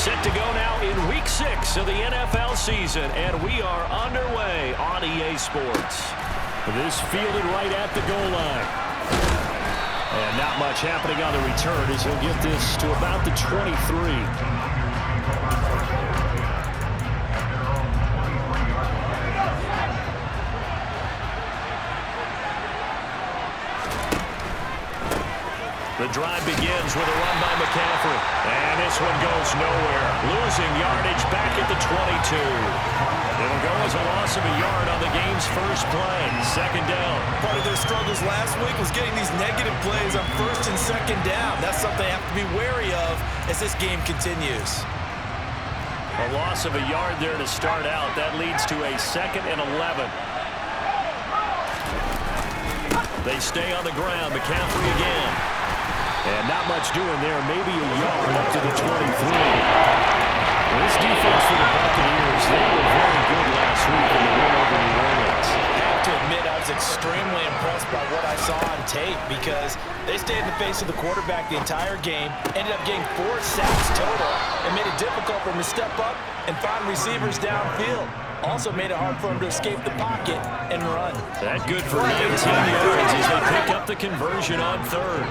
Set to go now in Week 6 of the NFL season, and we are underway on EA Sports. This fielded right at the goal line. And not much happening on the return as he'll get this to about the 23. The drive begins with a run by McCaffrey. And this one goes nowhere. Losing yardage back at the 22. It'll go as a loss of a yard on the game's first play. Second down. Part of their struggles last week was getting these negative plays on first and second down. That's something they have to be wary of as this game continues. A loss of a yard there to start out. That leads to a 2nd and 11. They stay on the ground. McCaffrey again. And not much doing there. Maybe a yard up to the 23. This defense for the Buccaneers, they were very good last week in the win over New Orleans. I have to admit, I was extremely impressed by what I saw on tape because they stayed in the face of the quarterback the entire game, ended up getting 4 sacks total, and made it difficult for him to step up and find receivers downfield. Also made it hard for him to escape the pocket and run. That good for 19 yards as they pick up the conversion on third.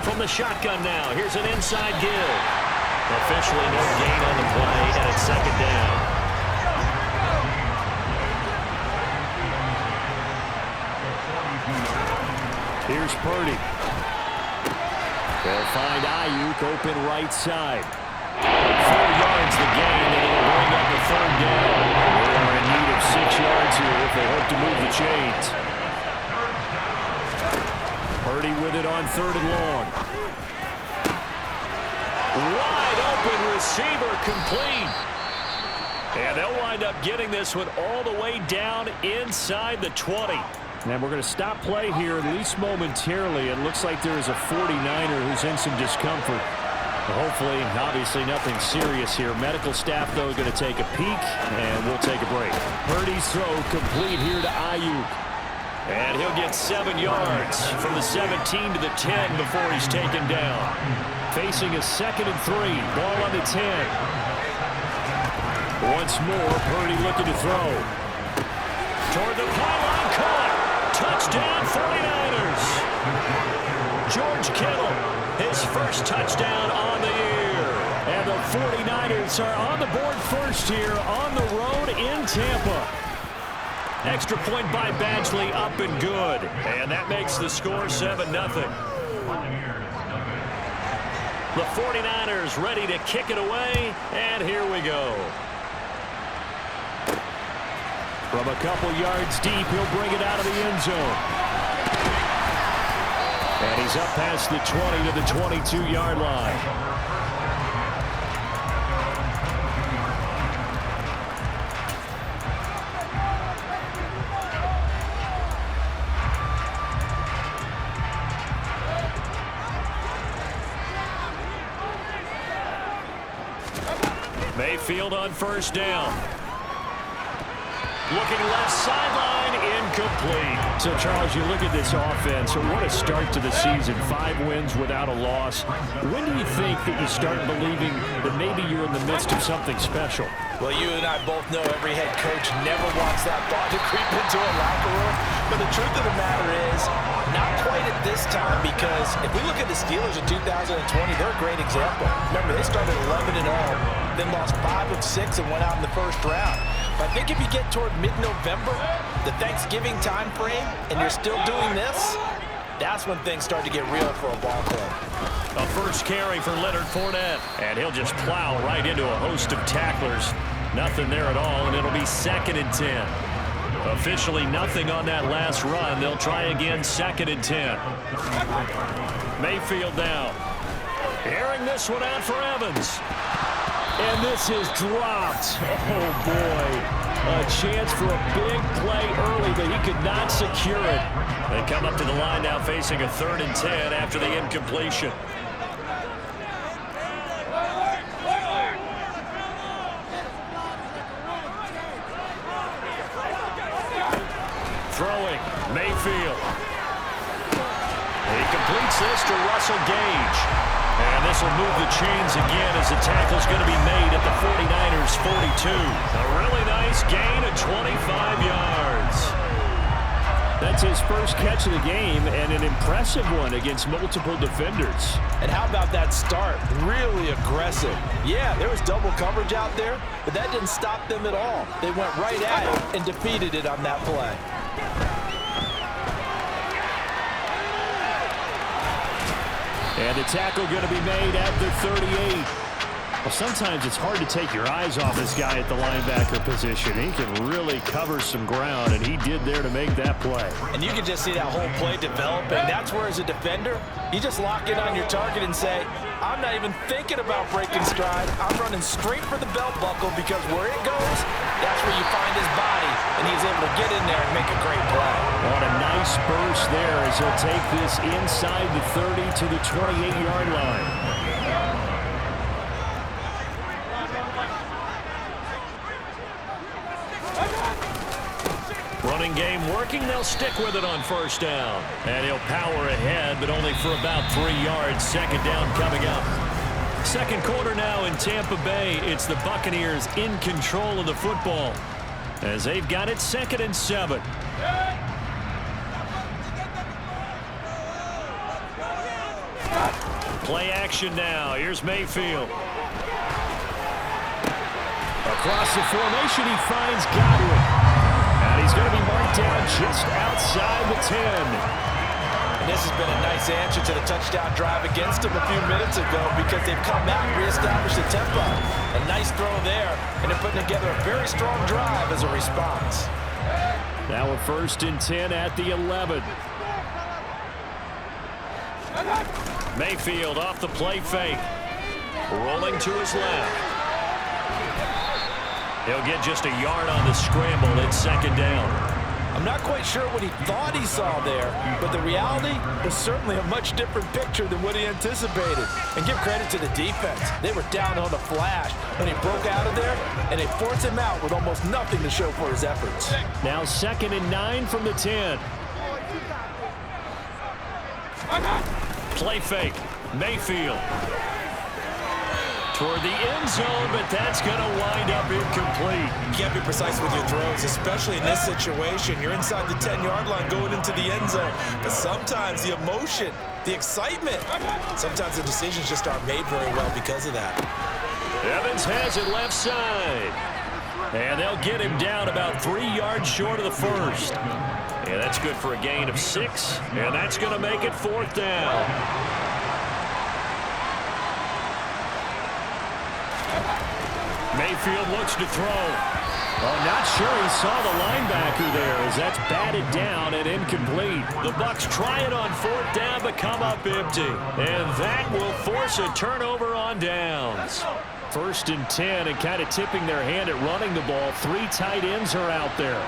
From the shotgun now, here's an inside give. Officially no gain on the play, and it's second down. Here's Purdy. They'll find Ayuk open right side. 4 yards the gain, and it'll bring up a third down. They are in need of 6 yards here if they hope to move the chains. Purdy with it on 3rd and long. Wide open receiver complete. And they'll wind up getting this one all the way down inside the 20. And we're going to stop play here, at least momentarily. It looks like there is a 49er who's in some discomfort. Hopefully, obviously, nothing serious here. Medical staff, though, going to take a peek, and we'll take a break. Purdy's throw complete here to Ayuk. And he'll get 7 yards from the 17 to the 10 before he's taken down. Facing a 2nd and 3. Ball on the 10. Once more, Purdy looking to throw. Toward the pylon, caught. Touchdown, 49ers. George Kittle, his first touchdown on the year. And the 49ers are on the board first here on the road in Tampa. Extra point by Badgley, up and good. And that makes the score 7-0. The 49ers ready to kick it away, and here we go. From a couple yards deep, he'll bring it out of the end zone. And he's up past the 20 to the 22-yard line. Mayfield on first down. Looking left sideline, incomplete. So, Charles, you look at this offense, what a start to the season. 5 wins without a loss. When do you think that you start believing that maybe you're in the midst of something special? Well, you and I both know every head coach never wants that thought to creep into a locker room. But the truth of the matter is, not quite at this time, because if we look at the Steelers in 2020, they're a great example. Remember, they started 11-0, then lost 5 of 6 and went out in the first round. But I think if you get toward mid-November, the Thanksgiving time frame, and you're still doing this, that's when things start to get real for a ball club. A first carry for Leonard Fournette, and he'll just plow right into a host of tacklers. Nothing there at all, and it'll be 2nd and 10. Officially nothing on that last run. They'll try again, 2nd and 10. Mayfield now. Airing this one out for Evans. And this is dropped. Oh, boy. A chance for a big play early, but he could not secure it. They come up to the line now facing a 3rd and 10 after the incompletion. Throwing, Mayfield. He completes this to Russell Gage. And this will move the chains again as the tackle's going to be made at the 49ers 42. A really nice gain of 25 yards. That's his first catch of the game, and an impressive one against multiple defenders. And how about that start? Really aggressive. Yeah, there was double coverage out there, but that didn't stop them at all. They went right at it and defeated it on that play. And the tackle going to be made at the 38. Well, sometimes it's hard to take your eyes off this guy at the linebacker position. He can really cover some ground, and he did there to make that play. And you can just see that whole play developing. That's where, as a defender, you just lock in on your target and say, I'm not even thinking about breaking stride. I'm running straight for the belt buckle, because where it goes, that's where you find his body, and he's able to get in there and make a great play. What a nice burst there as he'll take this inside the 30 to the 28-yard line. Running game working. They'll stick with it on first down. And he'll power ahead, but only for about 3 yards. Second down coming up. Second quarter now in Tampa Bay. It's the Buccaneers in control of the football as they've got it 2nd and 7. Play action now. Here's Mayfield. Across the formation, he finds Godwin. And he's going to be marked down just outside the 10. And this has been a nice answer to the touchdown drive against them a few minutes ago, because they've come back and reestablished the tempo. A nice throw there, and they're putting together a very strong drive as a response. Now a 1st and 10 at the 11. Mayfield off the play fake. Rolling to his left. He'll get just a yard on the scramble. It's 2nd down. I'm not quite sure what he thought he saw there, but the reality was certainly a much different picture than what he anticipated. And give credit to the defense. They were down on the flash when he broke out of there, and they forced him out with almost nothing to show for his efforts. Now 2nd and 9 from the 10. Play fake. Mayfield. Toward the end zone, but that's going to wind up incomplete. You can't be precise with your throws, especially in this situation. You're inside the 10-yard line going into the end zone. But sometimes the emotion, the excitement, sometimes the decisions just aren't made very well because of that. Evans has it left side. And they'll get him down about 3 yards short of the first. And that's good for a gain of 6. And that's going to make it 4th down. Mayfield looks to throw. Oh, not sure he saw the linebacker there as that's batted down and incomplete. The Bucs try it on 4th down but come up empty. And that will force a turnover on downs. 1st and 10, and kind of tipping their hand at running the ball. 3 tight ends are out there.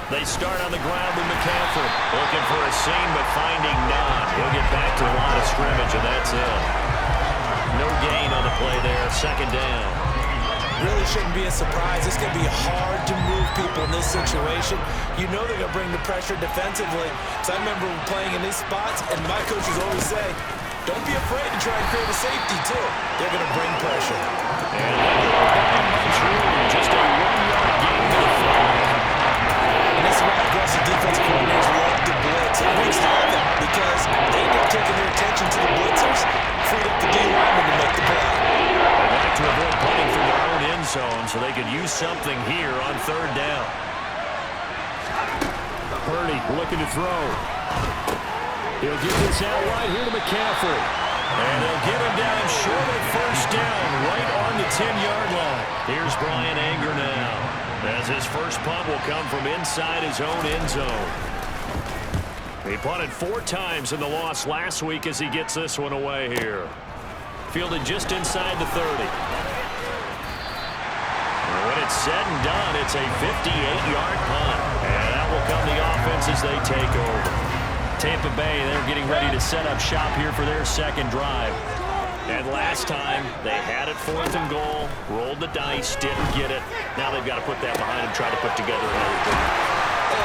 They start on the ground with McCaffrey. Looking for a seam but finding none. He'll get back to the line of scrimmage, and that's it. No gain on the play there. 2nd down. Really shouldn't be a surprise. It's going to be hard to move people in this situation. You know they're going to bring the pressure defensively. So I remember playing in these spots, and my coaches always say, don't be afraid to try and create a safety, too. They're going to bring pressure. And just a 1-yard gain to the 5. And this is why aggressive defense coordinators love to blitz. And we have them because they end up taking their attention to the blitzers, freed up the D-lineman to make the play. They like to avoid punting from their own end zone so they could use something here on 3rd down. Purdy looking to throw. He'll get this out wide here to McCaffrey. And they'll get him down short of 1st down, right on the 10-yard line. Here's Brian Anger now, as his first punt will come from inside his own end zone. He punted 4 times in the loss last week as he gets this one away here. Fielded just inside the 30. And when it's said and done, it's a 58-yard punt. And that will come the offense as they take over. Tampa Bay, they're getting ready to set up shop here for their 2nd drive. And last time, they had it 4th and goal, rolled the dice, didn't get it. Now they've got to put that behind them, try to put together another drive.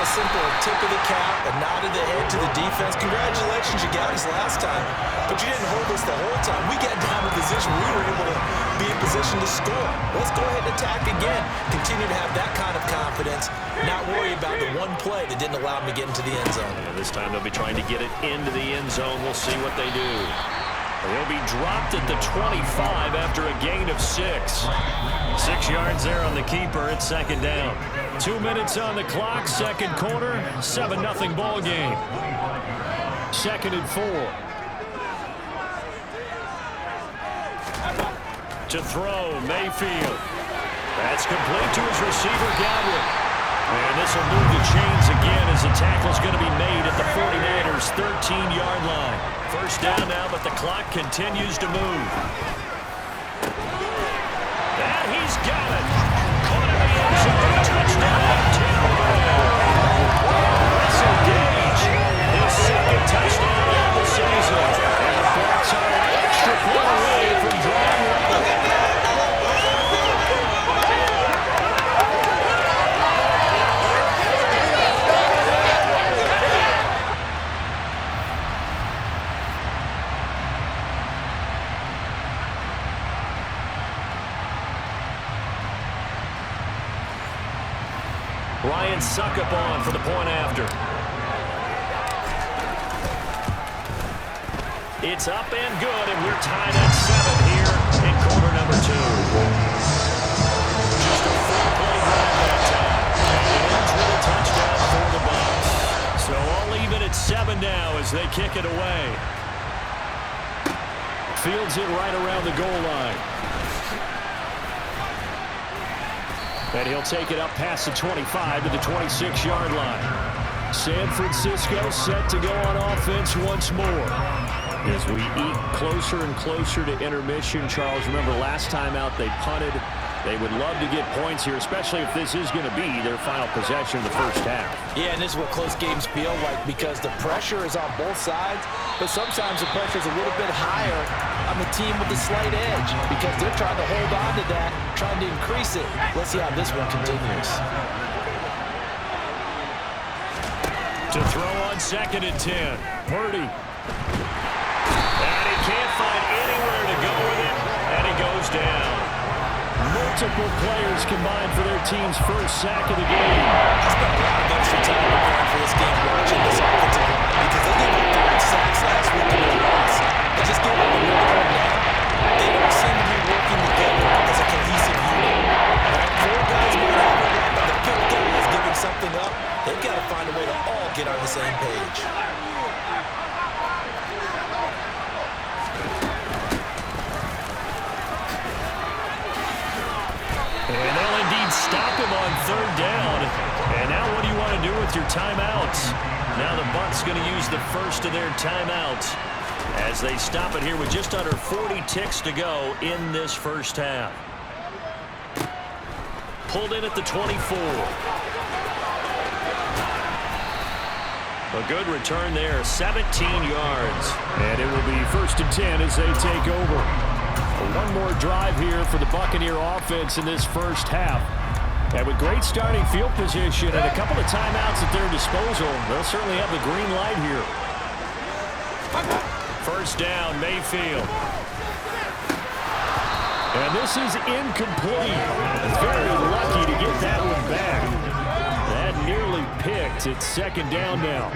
as simple as a tip of the cap, a nod of the head to the defense. Congratulations, you got us last time, but you didn't hold us the whole time. We got down to position. We were able to be in position to score. Let's go ahead and attack again. Continue to have that kind of confidence, not worry about the one play that didn't allow them to get into the end zone. Yeah, this time they'll be trying to get it into the end zone. We'll see what they do. They'll be dropped at the 25 after a gain of 6. 6 yards there on the keeper. It's second down. 2 minutes on the clock, second quarter, 7-0 ball game. Second and 4. To throw, Mayfield. That's complete to his receiver, Godwin. And this will move the chains again as the tackle's going to be made at the 49ers' 13-yard line. First down now, but the clock continues to move. And he's got it. Caught in the end zone. Touchdown, Tampa Bay. Russell Gage, his second touchdown of the season. And the Bucs are an extra point away from drawing level. Ryan Suckup on for the point after. It's up and good, and we're tied at 7 here in quarter number 2. Just a 4-play drive that time. And it ends with a touchdown for the Bucs. So all even at 7 now as they kick it away. Fields it right around the goal line. And he'll take it up past the 25 to the 26-yard line. San Francisco set to go on offense once more. As we eat closer and closer to intermission, Charles, remember last time out they punted. They would love to get points here, especially if this is going to be their final possession of the first half. Yeah, and this is what close games feel like because the pressure is on both sides, but sometimes the pressure is a little bit higher on the team with the slight edge because they're trying to hold on to that, trying to increase it. Let's see how this one continues. To throw on second and 10, Purdy. And he can't find anywhere to go with it, and he goes down. Multiple players combined for their team's first sack of the game. I spent a lot of extra time preparing for this game watching this offensive line because they gave up 3 sacks last week in their loss. They just gave up another one now. They don't seem to be working together as a cohesive unit. Right? 4 guys might have it, but the 5th guy is giving something up. They've got to find a way to all get on the same page. And they'll indeed stop him on third down. And now what do you want to do with your timeouts? Now the Bucs going to use the first of their timeouts as they stop it here with just under 40 ticks to go in this first half. Pulled in at the 24. A good return there, 17 yards. And it will be first and 10 as they take over. One more drive here for the Buccaneer offense in this first half. And with great starting field position and a couple of timeouts at their disposal, they'll certainly have the green light here. First down, Mayfield. And this is incomplete. Very lucky to get that one back. That nearly picked. It's second down now.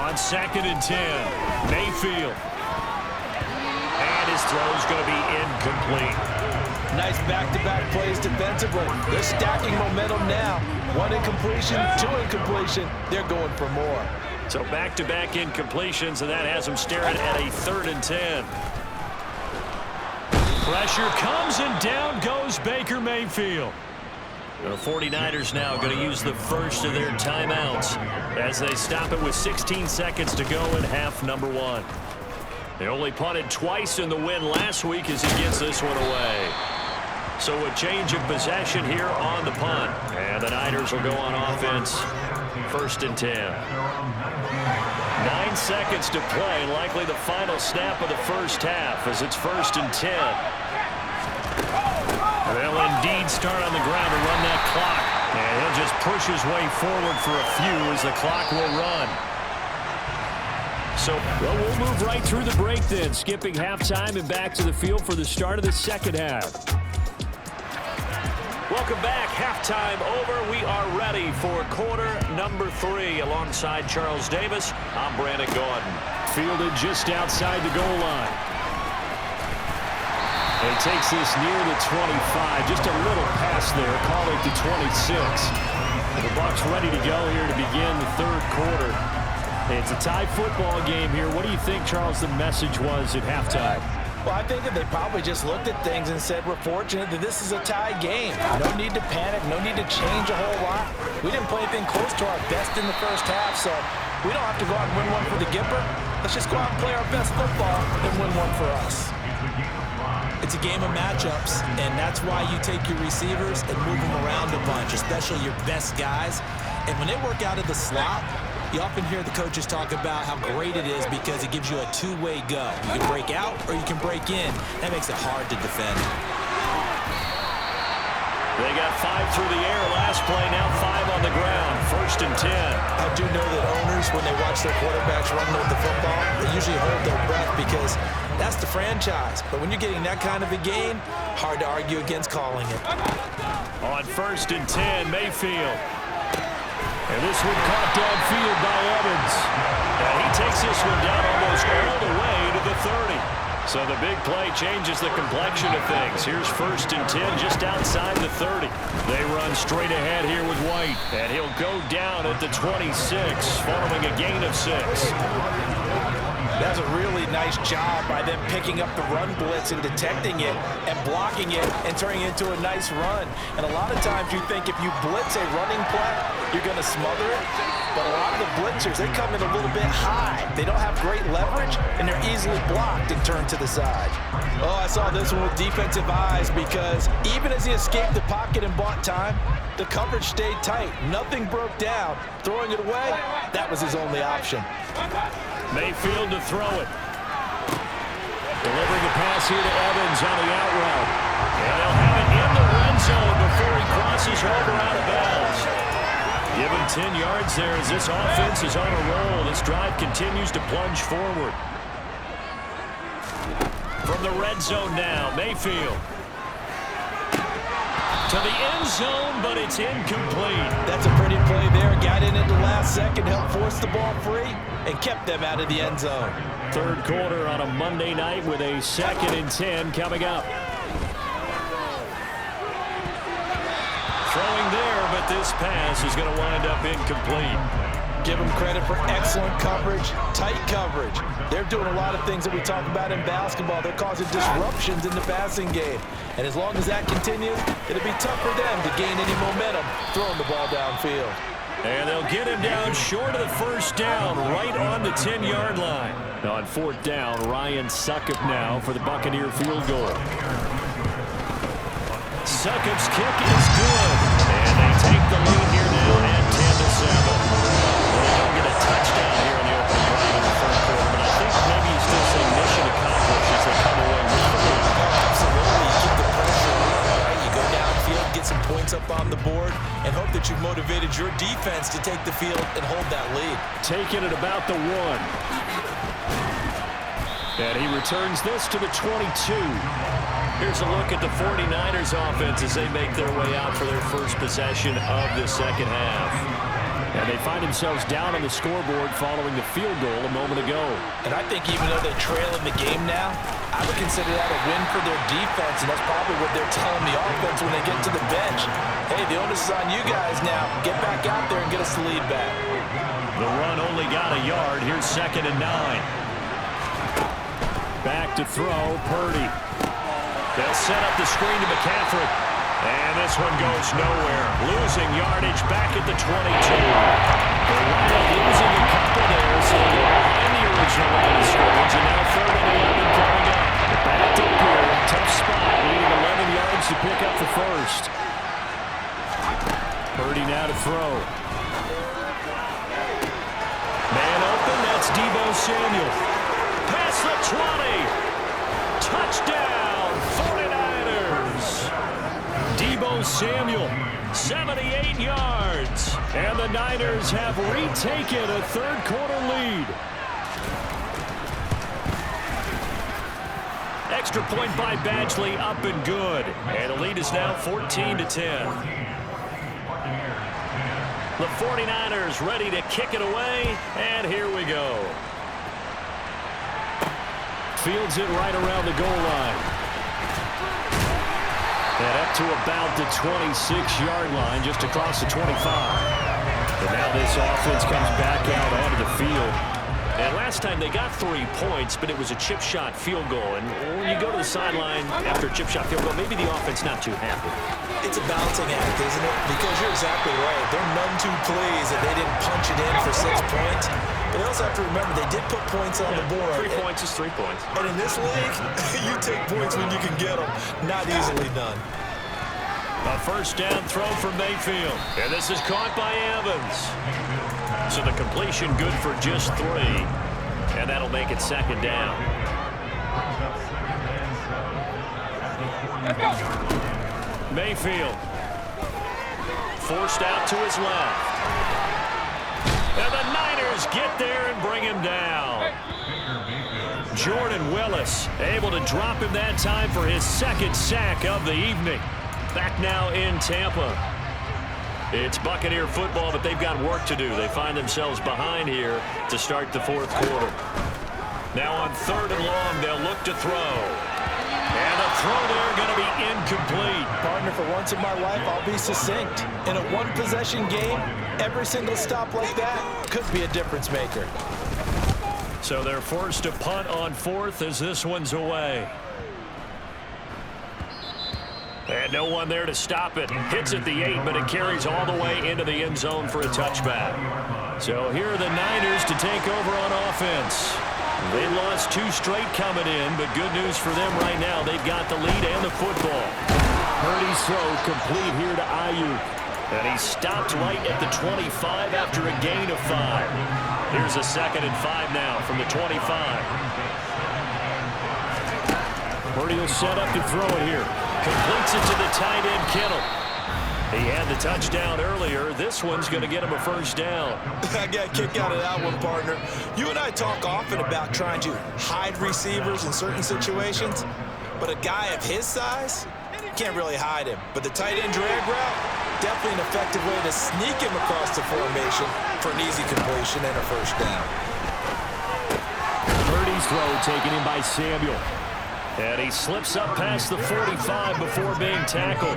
On second and 10, Mayfield. And his throw's going to be incomplete. Nice back-to-back plays defensively. They're stacking momentum now. 1 incompletion, 2 incompletion. They're going for more. So back-to-back incompletions, and that has them staring at a 3rd and 10. Pressure comes, and down goes Baker Mayfield. The 49ers now going to use the first of their timeouts as they stop it with 16 seconds to go in half number 1. They only punted twice in the win last week as he gets this one away. So a change of possession here on the punt. And the Niners will go on offense. First and 10. 9 seconds to play, and likely the final snap of the first half as it's first and 10. They'll indeed start on the ground to run that clock. push his way forward for a few as the clock will run. So we'll move right through the break then, skipping halftime and back to the field for the start of the second half. Welcome back. Halftime over. We are ready for quarter number 3. Alongside Charles Davis, I'm Brandon Gaudin. Fielded just outside the goal line. And he takes this near the 25. Just a little pass there. Call it the 26. The Bucs ready to go here to begin the third quarter. It's a tie football game here. What do you think, Charles, the message was at halftime? Well, I think that they probably just looked at things and said, we're fortunate that this is a tie game. No need to panic, no need to change a whole lot. We didn't play anything close to our best in the first half, so we don't have to go out and win one for the Gipper. Let's just go out and play our best football and win one for us. It's a game of matchups, and that's why you take your receivers and move them around a bunch, especially your best guys. And when they work out of the slot, you often hear the coaches talk about how great it is because it gives you a two-way go. You can break out or you can break in. That makes it hard to defend. They got 5 through the air last play, now 5 on the ground. 1st and 10. I do know that owners, when they watch their quarterbacks run with the football, they usually hold their breath because that's the franchise. But when you're getting that kind of a game, hard to argue against calling it. On 1st and 10, Mayfield. And this one caught downfield by Evans. And he takes this one down almost all the way to the 30. So the big play changes the complexion of things. Here's 1st and 10 just outside the 30. They run straight ahead here with White. And he'll go down at the 26 following a gain of 6. That's a really nice job by them picking up the run blitz and detecting it and blocking it and turning it into a nice run. And a lot of times you think if you blitz a running play, you're going to smother it. But a lot of the blitzers, they come in a little bit high. They don't have great leverage, and they're easily blocked and turned to the side. Oh, I saw this one with defensive eyes because even as he escaped the pocket and bought time, the coverage stayed tight. Nothing broke down. Throwing it away, that was his only option. Mayfield to throw it. Delivering the pass here to Evans on the out route. And they'll have it in the red zone before he crosses over out of bounds. Give him 10 yards there as this offense is on a roll. This drive continues to plunge forward. From the red zone now, Mayfield. To the end zone, but it's incomplete. That's a pretty play there. Got in at the last second, helped force the ball free, and kept them out of the end zone. Third quarter on a Monday night with a 2nd and 10 coming up. Throwing there, but this pass is going to wind up incomplete. Give them credit for excellent coverage, tight coverage. They're doing a lot of things that we talk about in basketball. They're causing disruptions in the passing game. And as long as that continues, it'll be tough for them to gain any momentum throwing the ball downfield. And they'll get him down short of the first down, right on the 10-yard line. On 4th down, Ryan Succop now for the Buccaneer field goal. Succop's kick is good. And they take the lead here now at 10-7. They don't get a touchdown here in the opening drive in the first quarter, but I think maybe you still say mission accomplished as they come away with the lead. Absolutely. You keep the pressure on, right? You go downfield, get some points up on the board, and hope that you've motivated your defense to take the field and hold that lead. Taking it about the 1. And he returns this to the 22. Here's a look at the 49ers offense as they make their way out for their first possession of the second half. And they find themselves down on the scoreboard following the field goal a moment ago. And I think even though they trail in the game now, I would consider that a win for their defense, and that's probably what they're telling the offense when they get to the bench. Hey, the onus is on you guys now. Get back out there and get us the lead back. The run only got a yard. Here's 2nd and 9. Back to throw, Purdy. They'll set up the screen to McCaffrey. And this one goes nowhere. Losing yardage back at the 22. They wind up losing a couple there, so they go behind the original line of scrimmage, and now 3rd and 11 coming up. Backed up here, tough spot, needing 11 yards to pick up the first. Purdy now to throw. Man open, that's Deebo Samuel. Past the 20. Touchdown, 49ers. Deebo Samuel, 78 yards. And the Niners have retaken a third-quarter lead. Extra point by Badgley, up and good. And the lead is now 14-10. The 49ers ready to kick it away, and here we go. Fields it right around the goal line. And up to about the 26-yard line, just across the 25. And now this offense comes back out onto the field. And last time they got 3 points, but it was a chip shot field goal. And when you go to the sideline after a chip shot field goal, maybe the offense not too happy. It's a balancing act, isn't it? Because you're exactly right. They're none too pleased that they didn't punch it in for 6 points. But they also have to remember they did put points on the board. 3 points is 3 points. And in this league, you take points when you can get them. Not easily done. A first down throw for Mayfield. And this is caught by Evans. So the completion good for just 3. And that'll make it second down. Mayfield. Forced out to his left. And the Niners get there and bring him down. Jordan Willis able to drop him that time for his second sack of the evening. Back now in Tampa. It's Buccaneer football, but they've got work to do. They find themselves behind here to start the fourth quarter. Now on 3rd and long, they'll look to throw. And the throw there going to be incomplete. Partner, for once in my life, I'll be succinct. In a one-possession game, every single stop like that could be a difference maker. So they're forced to punt on 4th as this one's away. And no one there to stop it. Hits at the 8, but it carries all the way into the end zone for a touchback. So here are the Niners to take over on offense. They lost 2 straight coming in, but good news for them right now. They've got the lead and the football. Purdy's throw complete here to Ayuk. And he stopped right at the 25 after a gain of 5. Here's a 2nd and 5 now from the 25. Purdy will set up to throw it here. Completes it to the tight end, Kittle. He had the touchdown earlier. This one's going to get him a first down. I got a kick out of that one, partner. You and I talk often about trying to hide receivers in certain situations, but a guy of his size, can't really hide him. But the tight end drag route, definitely an effective way to sneak him across the formation for an easy completion and a first down. Purdy's throw taken in by Samuel. And he slips up past the 45 before being tackled.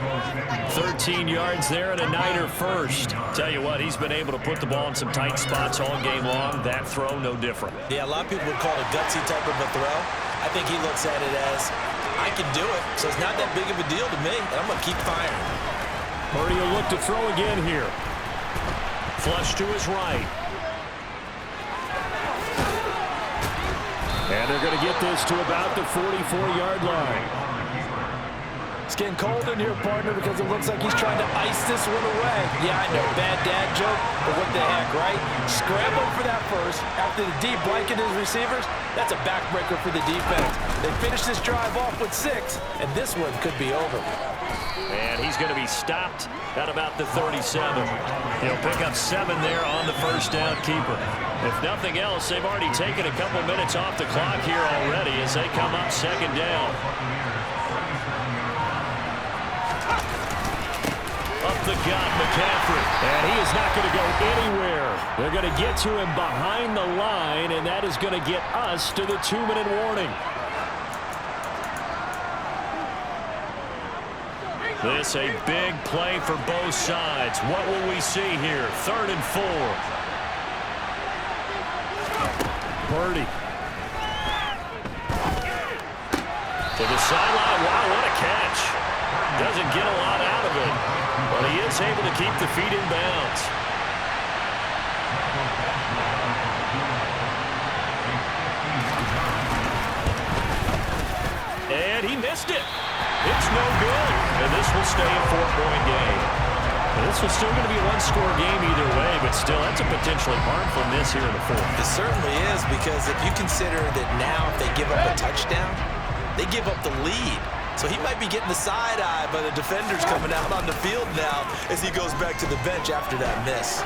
13 yards there and a Niner first. Tell you what, he's been able to put the ball in some tight spots all game long. That throw, no different. Yeah, a lot of people would call it a gutsy type of a throw. I think he looks at it as, I can do it, so it's not that big of a deal to me, and I'm going to keep firing. Purdy will look to throw again here. Flush to his right. And they're going to get this to about the 44-yard line. It's getting cold in here, partner, because it looks like he's trying to ice this one away. Yeah, I know, bad dad joke, but what the heck, right? Scramble for that first. After the deep blanket his receivers, that's a backbreaker for the defense. They finish this drive off with 6, and this one could be over. And he's going to be stopped at about the 37. He'll pick up 7 there on the first down keeper. If nothing else, they've already taken a couple minutes off the clock here already as they come up second down. Up the gut, McCaffrey. And he is not going to go anywhere. They're going to get to him behind the line, and that is going to get us to the 2-minute warning. This a big play for both sides. What will we see here? 3rd and 4. Purdy. To the sideline. Wow, what a catch. Doesn't get a lot out of it, but he is able to keep the feet in bounds. And he missed it. It's no good. And this will stay a 4-point game. And this was still going to be a 1-score game either way, but still, that's a potentially harmful miss here in the 4th. It certainly is, because if you consider that now if they give up a touchdown, they give up the lead. So he might be getting the side eye, but the defender's coming out on the field now as he goes back to the bench after that miss.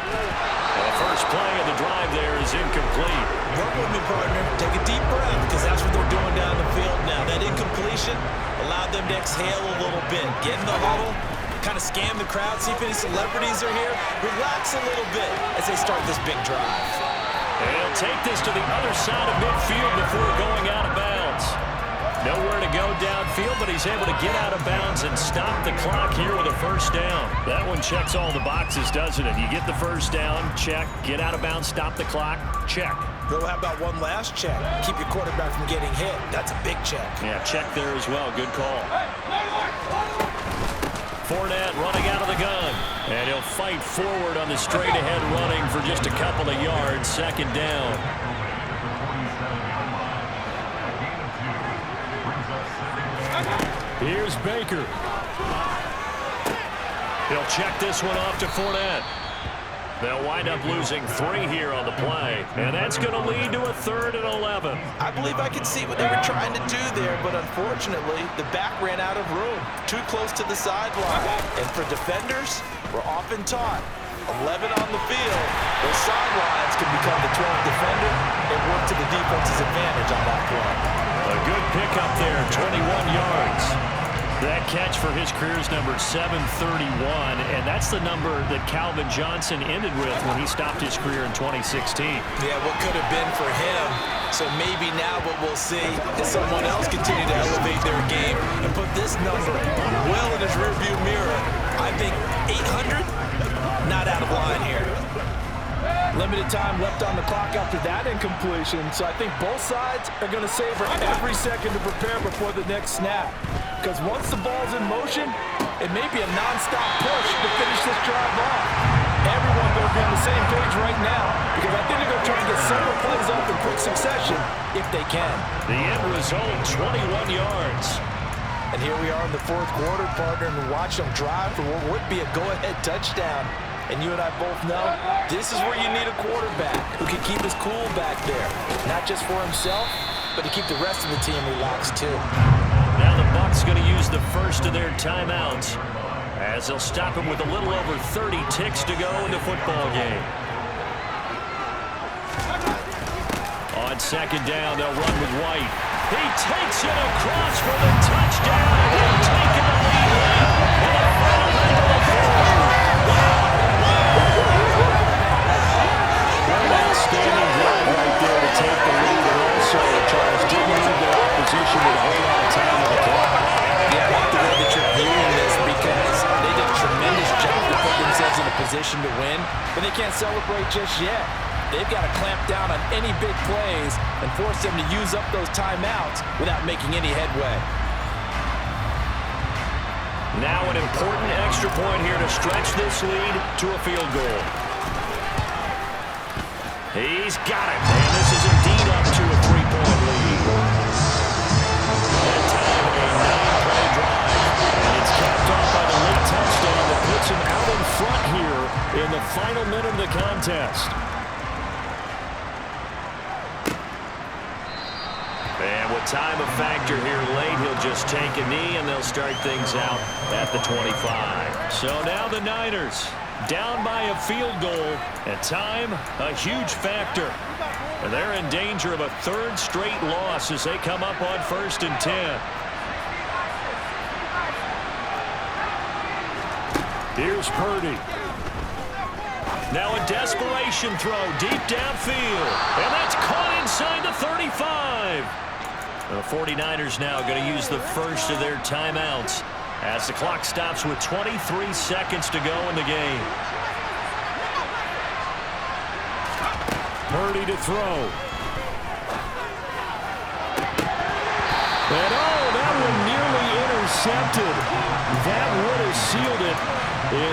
Well, the first play of the drive there is incomplete. Work with me, partner. Take a deep breath, because that's what they're doing down the field now. That incompletion allowed them to exhale a little bit. Get in the huddle, kind of scan the crowd, see if any celebrities are here. Relax a little bit as they start this big drive. And he'll take this to the other side of midfield before going out of bounds. Nowhere to go downfield, but he's able to get out of bounds and stop the clock here with a first down. That one checks all the boxes, doesn't it? You get the first down, check. Get out of bounds, stop the clock, check. Though, how about one last check? Keep your quarterback from getting hit. That's a big check. Yeah, check there as well. Good call. Fournette running out of the gun. And he'll fight forward on the straight-ahead running for just a couple of yards. Second down. Here's Baker. He'll check this one off to Fournette. They'll wind up losing 3 here on the play, and that's going to lead to a 3rd and 11. I believe I could see what they were trying to do there, but unfortunately, the back ran out of room, too close to the sideline. And for defenders, we're often taught 11 on the field, those sidelines can become the 12th defender and work to the defense's advantage on that play. A good pickup there, 21 yards. That catch for his career is number 731, and that's the number that Calvin Johnson ended with when he stopped his career in 2016. Yeah, what could have been for him. So maybe now what we'll see is someone else continue to elevate their game and put this number well in his rearview mirror. I think 800, not out of line here. Limited time left on the clock after that incompletion, so I think both sides are going to savor every second to prepare before the next snap. Because once the ball's in motion, it may be a non-stop push to finish this drive off. Everyone better be on the same page right now, because I think they're going to try to get several plays off in quick succession if they can. The end result, 21 yards. And here we are in the 4th quarter, partner, and watch them drive for what would be a go-ahead touchdown. And you and I both know this is where you need a quarterback who can keep his cool back there. Not just for himself, but to keep the rest of the team relaxed too. Now the Bucs going to use the first of their timeouts as they'll stop him with a little over 30 ticks to go in the football game. On second down, they'll run with White. He takes it across for the touchdown. They're taking the lead. Outstanding drive right there to take the lead, and also Charles didn't leave their opposition with a whole lot of time on the clock. Yeah, I like the way that you're viewing this because they did a tremendous job to put themselves in a position to win, but they can't celebrate just yet. They've got to clamp down on any big plays and force them to use up those timeouts without making any headway. Now an important extra point here to stretch this lead to a field goal. He's got it, and this is indeed up to a 3-point lead. That time, a 9-play drive, and it's capped off by the late touchdown that puts him out in front here in the final minute of the contest. And with time a factor here late, he'll just take a knee, and they'll start things out at the 25. So now the Niners down by a field goal, and time a huge factor. And they're in danger of a 3rd straight loss as they come up on 1st and 10. Here's Purdy. Now a desperation throw deep downfield, and that's caught inside the 35. The 49ers now going to use the first of their timeouts as the clock stops with 23 seconds to go in the game. Purdy to throw. And that one nearly intercepted. That would have sealed it.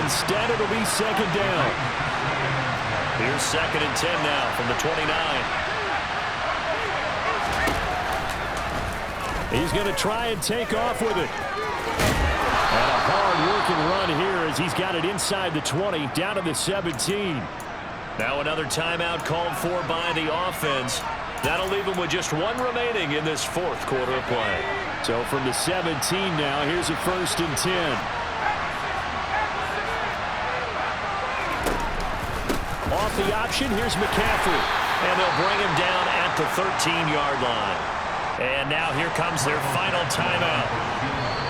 Instead, it'll be 2nd down. Here's 2nd and 10 now from the 29. He's going to try and take off with it. And a hard-working run here as he's got it inside the 20, down to the 17. Now another timeout called for by the offense. That'll leave them with just one remaining in this fourth quarter of play. So from the 17 now, here's a 1st and 10. Off the option, here's McCaffrey. And they'll bring him down at the 13-yard line. And now here comes their final timeout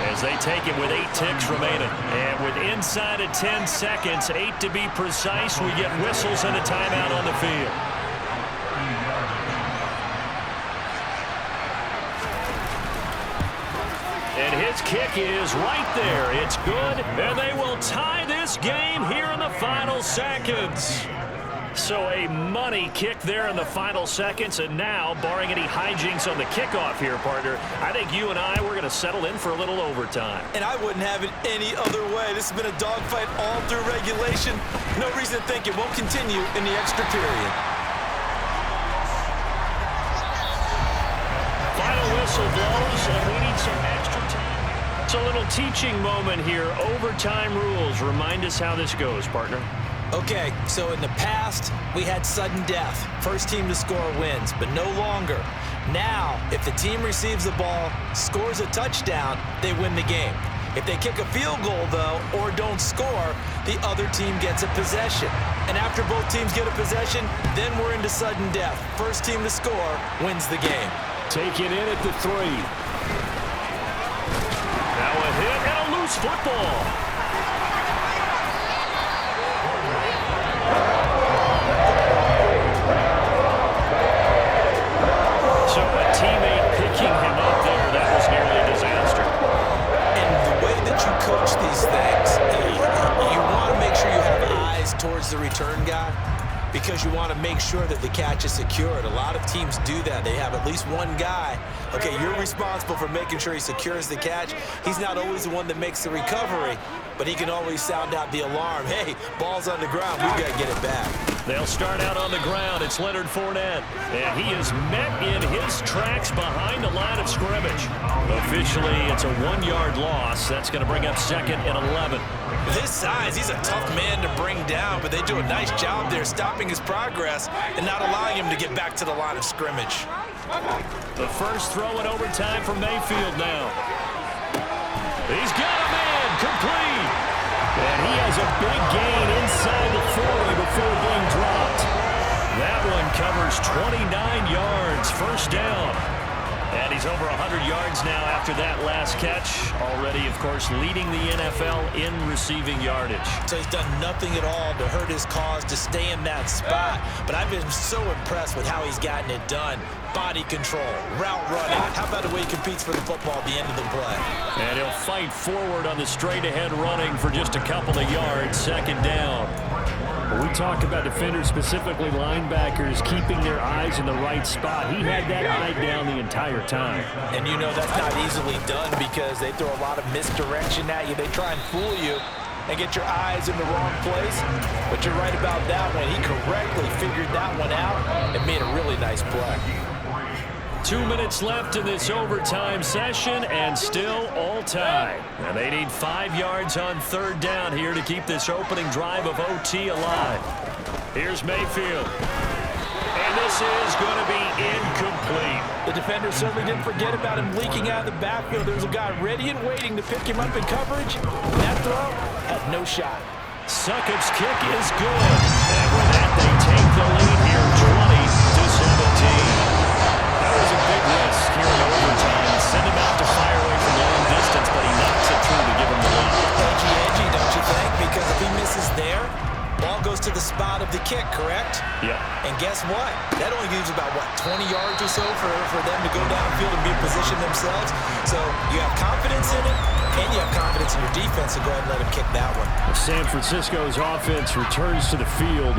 as they take it with 8 ticks remaining. And with inside of 10 seconds, 8 to be precise, we get whistles and a timeout on the field. And his kick is right there. It's good, and they will tie this game here in the final seconds. So a money kick there in the final seconds, and now, barring any hijinks on the kickoff here, partner, I think you and I, we're going to settle in for a little overtime. And I wouldn't have it any other way. This has been a dogfight all through regulation. No reason to think it won't continue in the extra period. Final whistle blows, and we need some extra time. It's a little teaching moment here. Overtime rules. Remind us how this goes, partner. Okay, so in the past, we had sudden death. First team to score wins, but no longer. Now, if the team receives the ball, scores a touchdown, they win the game. If they kick a field goal, though, or don't score, the other team gets a possession. And after both teams get a possession, then we're into sudden death. First team to score wins the game. Taken in at the 3. Now a hit and a loose football. So a teammate picking him up there, that was nearly a disaster. And the way that you coach these things, you want to make sure you have eyes towards the return guy because you want to make sure that the catch is secured. A lot of teams do that. They have at least one guy. Okay, you're responsible for making sure he secures the catch. He's not always the one that makes the recovery, but he can always sound out the alarm. Hey, ball's on the ground. We've got to get it back. They'll start out on the ground. It's Leonard Fournette. And he is met in his tracks behind the line of scrimmage. Officially, it's a 1-yard loss. That's going to bring up 2nd and 11. With his size, he's a tough man to bring down, but they do a nice job there stopping his progress and not allowing him to get back to the line of scrimmage. The first throw in overtime from Mayfield now. He's got a man complete. And he has a big gain inside the 40 before being dropped. That one covers 29 yards, first down. And he's over 100 yards now after that last catch. Already, of course, leading the NFL in receiving yardage. So he's done nothing at all to hurt his cause, to stay in that spot. But I've been so impressed with how he's gotten it done. Body control, route running. How about the way he competes for the football at the end of the play? And he'll fight forward on the straight-ahead running for just a couple of yards, second down. We talk about defenders, specifically linebackers, keeping their eyes in the right spot. He had that eye down the entire time. And you know that's not easily done because they throw a lot of misdirection at you. They try and fool you and get your eyes in the wrong place. But you're right about that one. He correctly figured that one out and made a really nice play. 2 minutes left in this overtime session, and still all tied. And they need 5 yards on third down here to keep this opening drive of OT alive. Here's Mayfield. And this is going to be incomplete. The defender certainly didn't forget about him leaking out of the backfield. There was a guy ready and waiting to pick him up in coverage. That throw had no shot. Succop's kick is good. And with that, they take the lead here, 20-17. That was a big risk here in overtime. Send him out to fire away from long distance, but he knocks it through to give him the lead. Edgy, don't you think? Because if he misses there, ball goes to the spot of the kick, correct? Yep. And guess what? That only leaves about, 20 yards or so for them to go downfield and be in position themselves. So you have confidence in it, and you have confidence in your defense to go ahead and let him kick that one. San Francisco's offense returns to the field.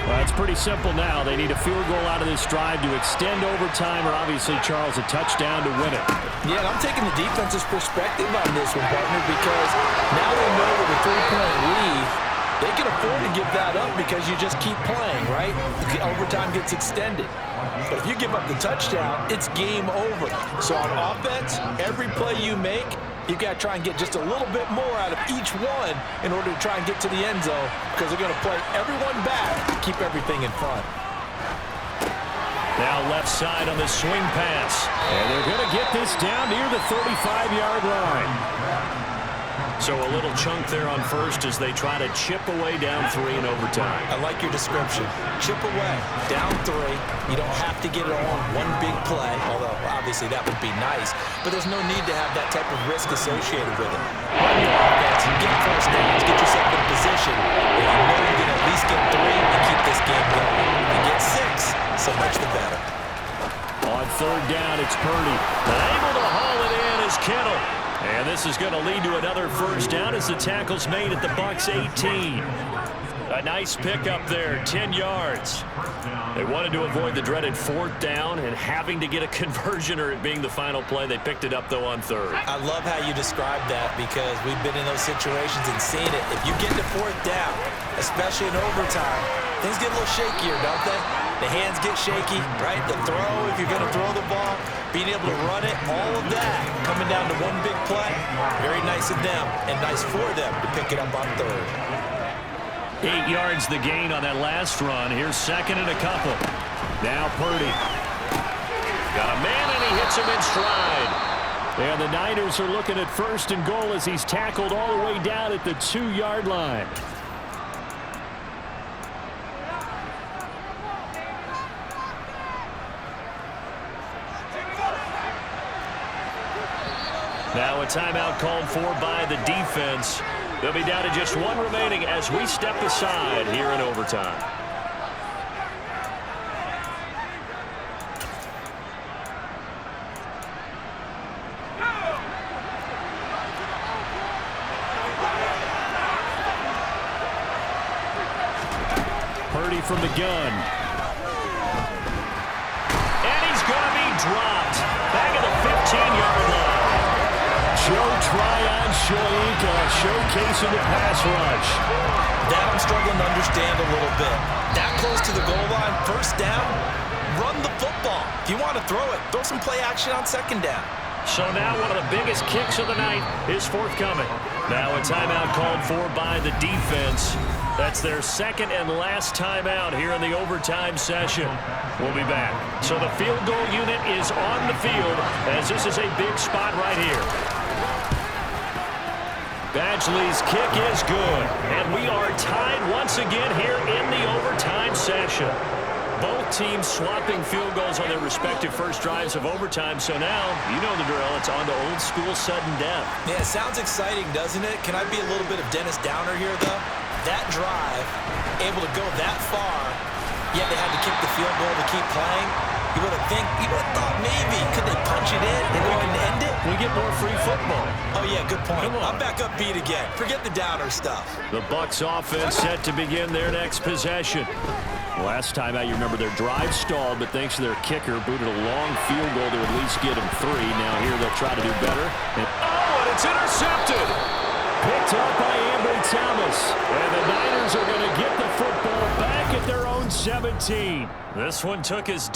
Well, it's pretty simple now. They need a field goal out of this drive to extend overtime, or obviously, Charles, a touchdown to win it. Yeah, and I'm taking the defense's perspective on this one, partner, because now they know with a 3-point lead, they can afford to give that up because you just keep playing, right? The overtime gets extended. But if you give up the touchdown, it's game over. So on offense, every play you make, you've got to try and get just a little bit more out of each one in order to try and get to the end zone because they're going to play everyone back to keep everything in front. Now left side on the swing pass. And they're going to get this down near the 35-yard line. So a little chunk there on first as they try to chip away down 3 in overtime. I like your description. Chip away, down 3. You don't have to get it all in one big play, although obviously that would be nice. But there's no need to have that type of risk associated with it. Run your offense, get first downs, get yourself in position. And you know you're going to at least get 3 and keep this game going. If you get 6, so much the better. On third down, it's Purdy. Able to haul it in is Kittle. And this is going to lead to another first down as the tackle's made at the Bucs 18. A nice pickup there, 10 yards. They wanted to avoid the dreaded fourth down and having to get a conversion or it being the final play. They picked it up, though, on third. I love how you described that because we've been in those situations and seen it. If you get to fourth down, especially in overtime, things get a little shakier, don't they? The hands get shaky, right? The throw, if you're going to throw the ball, being able to run it, all of that coming down to one big play. Very nice of them and nice for them to pick it up on third. 8 yards the gain on that last run. Here's second and a couple. Now Purdy. Got a man and he hits him in stride. And the Niners are looking at first and goal as he's tackled all the way down at the 2-yard line. Now a timeout called for by the defense. They'll be down to just 1 remaining as we step aside here in overtime. Purdy from the gun. And he's going to be dropped. Back at the 15-yard line. Joe Tryon showcasing the pass rush. That I'm struggling to understand a little bit. That close to the goal line, first down, run the football. If you want to throw it, throw some play action on second down. So now one of the biggest kicks of the night is forthcoming. Now a timeout called for by the defense. That's their second and last timeout here in the overtime session. We'll be back. So the field goal unit is on the field as this is a big spot right here. Badgley's kick is good, and we are tied once again here in the overtime session. Both teams swapping field goals on their respective first drives of overtime, so now, you know the drill, it's on to old school sudden death. Yeah, it sounds exciting, doesn't it? Can I be a little bit of Dennis Downer here, though? That drive, able to go that far, yet they had to kick the field goal to keep playing. You would have thought maybe, could they punch it in and we can end it? We get more free football. Oh, yeah, good point. I'm back up beat again. Forget the Downer stuff. The Bucs offense set to begin their next possession. Last time out, you remember their drive stalled, but thanks to their kicker, booted a long field goal to at least get them 3. Now here they'll try to do better. And it's intercepted! Picked up by Ambry Thomas. And the Niners are going to get the football back at their own 17. This one took his deep.